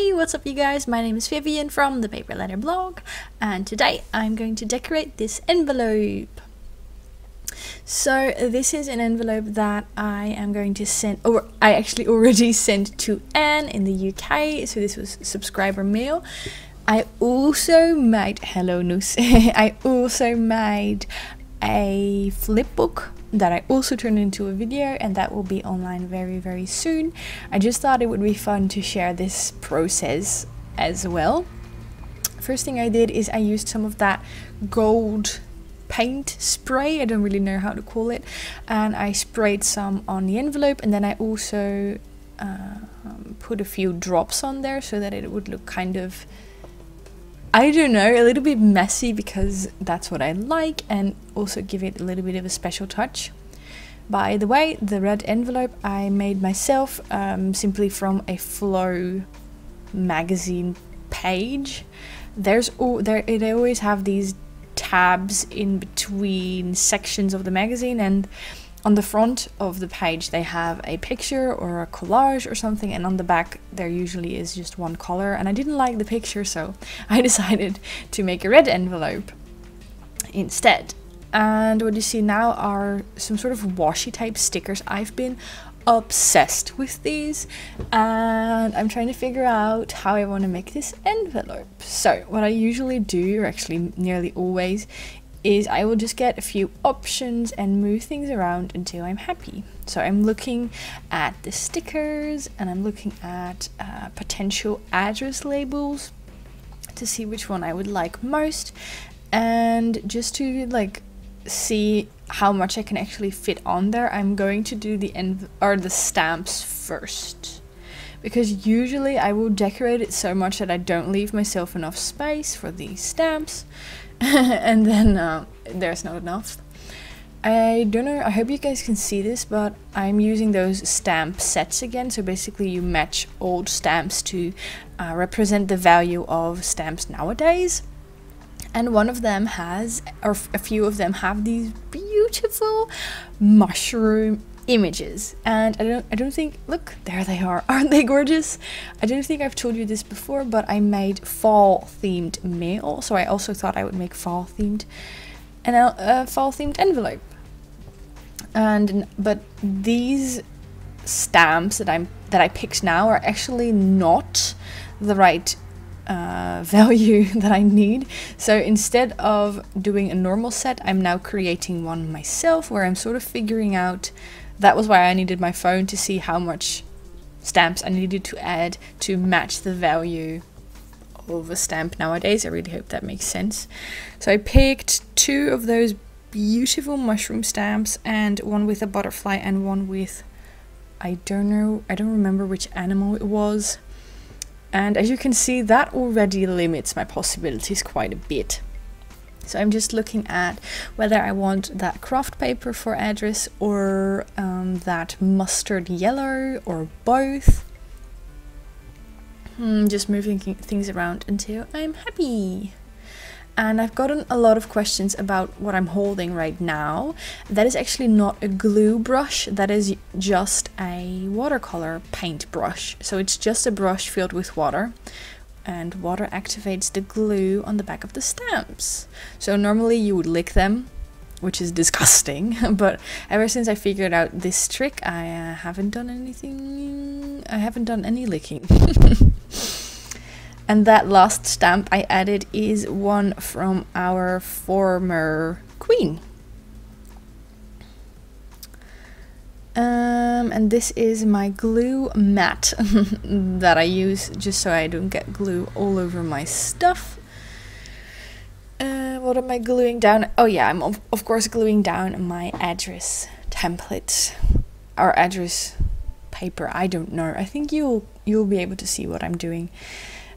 Hey, what's up you guys? My name is Vivian from ThePaperLetterBlog, and today I'm going to decorate this envelope. So this is an envelope that I am going to send, or I actually already sent to Anne in the UK, so this was subscriber mail. I also made, hello Noose, I also made a flip book that I also turned into a video, and that will be online very soon. I just thought it would be fun to share this process as well. First thing I did is I used some of that gold paint spray, I don't really know how to call it, and I sprayed some on the envelope, and then I also put a few drops on there so that it would look kind of, I don't know, a little bit messy, because that's what I like, and also give it a little bit of a special touch. By the way, the red envelope I made myself simply from a Flow magazine page. They always have these tabs in between sections of the magazine, and on the front of the page they have a picture or a collage or something, and on the back there usually is just one color, and I didn't like the picture, so I decided to make a red envelope instead. And what you see now are some sort of washi tape stickers. I've been obsessed with these, and I'm trying to figure out how I want to make this envelope. So what I usually do, or actually nearly always, is I will just get a few options and move things around until I'm happy. So I'm looking at the stickers, and I'm looking at potential address labels to see which one I would like most, and just to like see how much I can actually fit on there, I'm going to do the stamps first, because usually I will decorate it so much that I don't leave myself enough space for the stamps. And then there's not enough. I don't know, I hope you guys can see this, but I'm using those stamp sets again. So basically you match old stamps to represent the value of stamps nowadays. And one of them has, or a few of them have, these beautiful mushroom images, and I don't think, look, there they are, aren't they gorgeous? I don't think I've told you this before, but I made fall themed mail, so I also thought I would make fall themed envelope. But these stamps that I picked now are actually not the right value that I need. So instead of doing a normal set, I'm now creating one myself, where I'm sort of figuring out. That was why I needed my phone, to see how much stamps I needed to add to match the value of a stamp nowadays. I really hope that makes sense. So I picked two of those beautiful mushroom stamps, and one with a butterfly and one with, I don't remember which animal it was. And as you can see, that already limits my possibilities quite a bit. So I'm just looking at whether I want that Kraft paper for address, or that mustard yellow, or both. Just moving things around until I'm happy. And I've gotten a lot of questions about what I'm holding right now. That is actually not a glue brush, that is just a watercolor paint brush. So it's just a brush filled with water, and water activates the glue on the back of the stamps. So normally you would lick them, which is disgusting, but ever since I figured out this trick, I haven't done any licking. And that last stamp I added is one from our former queen. And this is my glue mat that I use just so I don't get glue all over my stuff. What am I gluing down? Oh yeah, I'm of course gluing down my address template, or address paper, I don't know. I think you'll be able to see what I'm doing.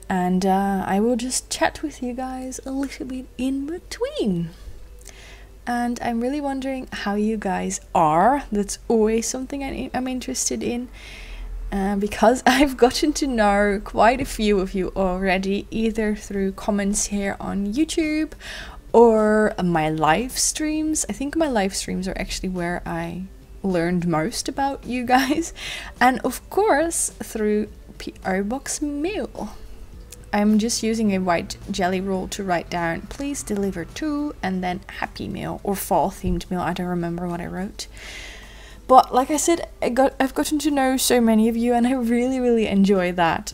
And I will just chat with you guys a little bit in between. And I'm really wondering how you guys are. That's always something I'm interested in, because I've gotten to know quite a few of you already, either through comments here on YouTube or my live streams. I think my live streams are actually where I learned most about you guys, and of course through PO box mail. I'm just using a white jelly roll to write down please deliver to, and then happy mail or fall themed mail. I don't remember what I wrote. But like I said, I've gotten to know so many of you, and I really enjoy that.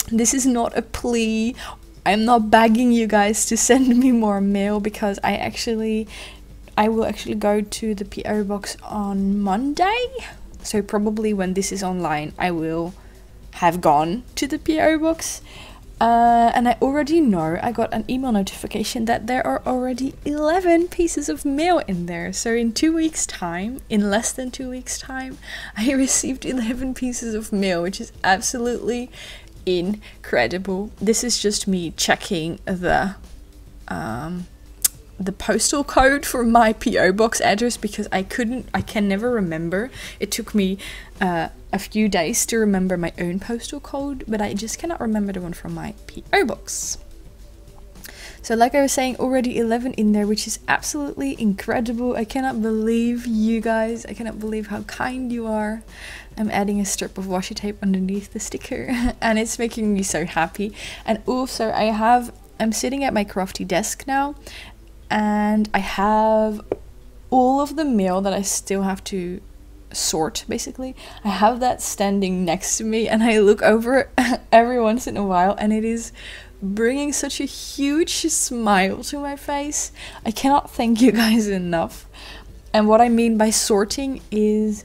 This is not a plea. I'm not begging you guys to send me more mail, because I will actually go to the PO box on Monday. So probably when this is online, I will have gone to the PO box. And I already know, I got an email notification that there are already 11 pieces of mail in there. So in 2 weeks time, in less than 2 weeks time, I received 11 pieces of mail, which is absolutely incredible. This is just me checking the postal code for my PO box address, because I can never remember. It took me a few days to remember my own postal code, but I just cannot remember the one from my PO box. So like I was saying, already 11 in there, which is absolutely incredible. I cannot believe you guys. I cannot believe how kind you are. I'm adding a strip of washi tape underneath the sticker and it's making me so happy. And also I'm sitting at my crafty desk now, and I have all of the mail that I still have to sort, basically. I have that standing next to me, and I look over every once in a while, and it is bringing such a huge smile to my face. I cannot thank you guys enough. And what I mean by sorting is,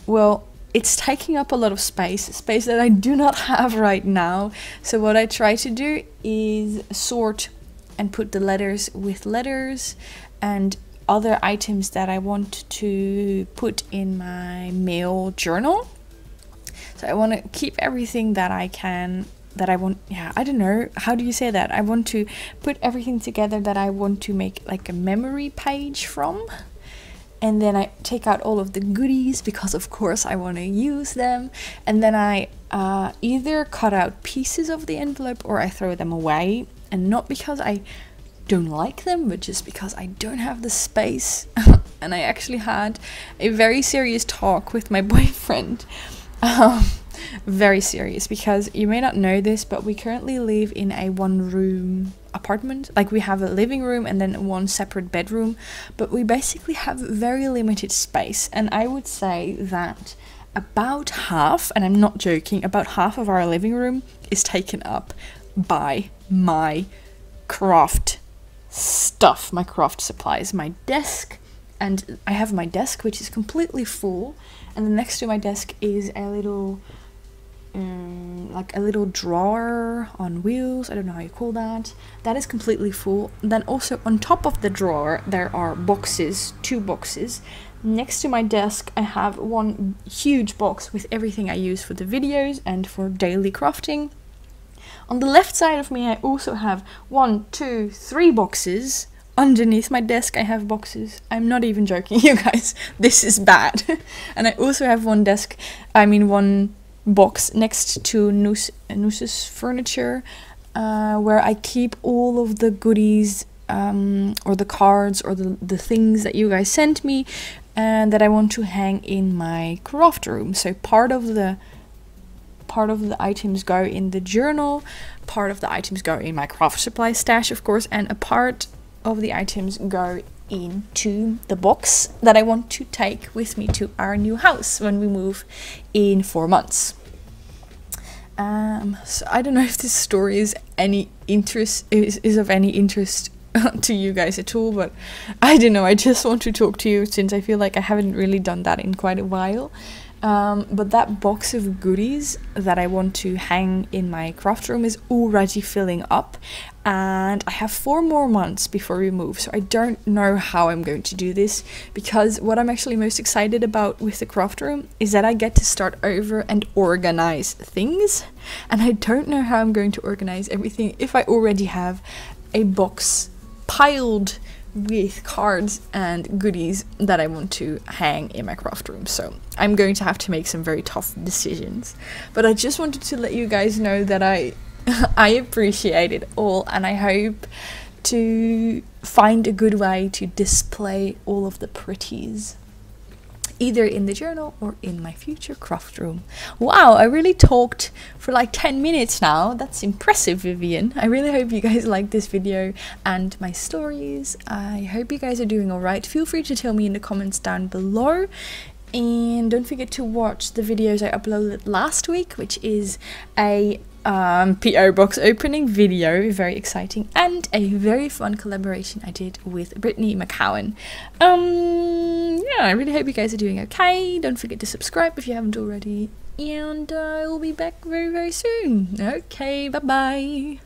well, it's taking up a lot of space that I do not have right now. So what I try to do is sort and put the letters with letters and other items that I want to put in my mail journal. So I want to keep everything that I can, that I want, yeah, I don't know, how do you say that? I want to put everything together that I want to make like a memory page from. And then I take out all of the goodies, because of course I want to use them. And then I either cut out pieces of the envelope or I throw them away. And not because I don't like them, but just because I don't have the space. And I actually had a very serious talk with my boyfriend. Very serious, because you may not know this, but we currently live in a one-room apartment. Like, we have a living room and then one separate bedroom, but we basically have very limited space. And I would say that about half, and I'm not joking, about half of our living room is taken up by my craft stuff, my craft supplies, my desk. And I have my desk, which is completely full, and then next to my desk is a little like a little drawer on wheels, I don't know how you call that. That is completely full. Then also on top of the drawer there are boxes, 2 boxes. Next to my desk I have one huge box with everything I use for the videos and for daily crafting. On the left side of me I also have 1, 2, 3 boxes. Underneath my desk I have boxes. I'm not even joking, you guys. This is bad. And I also have one box next to Noos's furniture, where I keep all of the goodies or the cards or the things that you guys sent me and that I want to hang in my craft room. So part of the items go in the journal, part of the items go in my craft supply stash, of course, and a part of the items go into the box that I want to take with me to our new house when we move in 4 months. So I don't know if this story is of any interest to you guys at all, but I don't know, I just want to talk to you since I feel like I haven't really done that in quite a while. But that box of goodies that I want to hang in my craft room is already filling up, and I have 4 more months before we move, so I don't know how I'm going to do this, because what I'm actually most excited about with the craft room is that I get to start over and organize things, and I don't know how I'm going to organize everything if I already have a box piled with cards and goodies that I want to hang in my craft room. So I'm going to have to make some very tough decisions, but I just wanted to let you guys know that I appreciate it all, and I hope to find a good way to display all of the pretties either in the journal or in my future craft room. Wow, I really talked for like 10 minutes now. That's impressive, Vivian. I really hope you guys like this video and my stories. I hope you guys are doing alright. Feel free to tell me in the comments down below. And don't forget to watch the videos I uploaded last week, which is a PO box opening video, very exciting, and a very fun collaboration I did with Brittany McCowan. Yeah, I really hope you guys are doing okay. Don't forget to subscribe if you haven't already, and I will be back very, very soon. Okay, bye bye.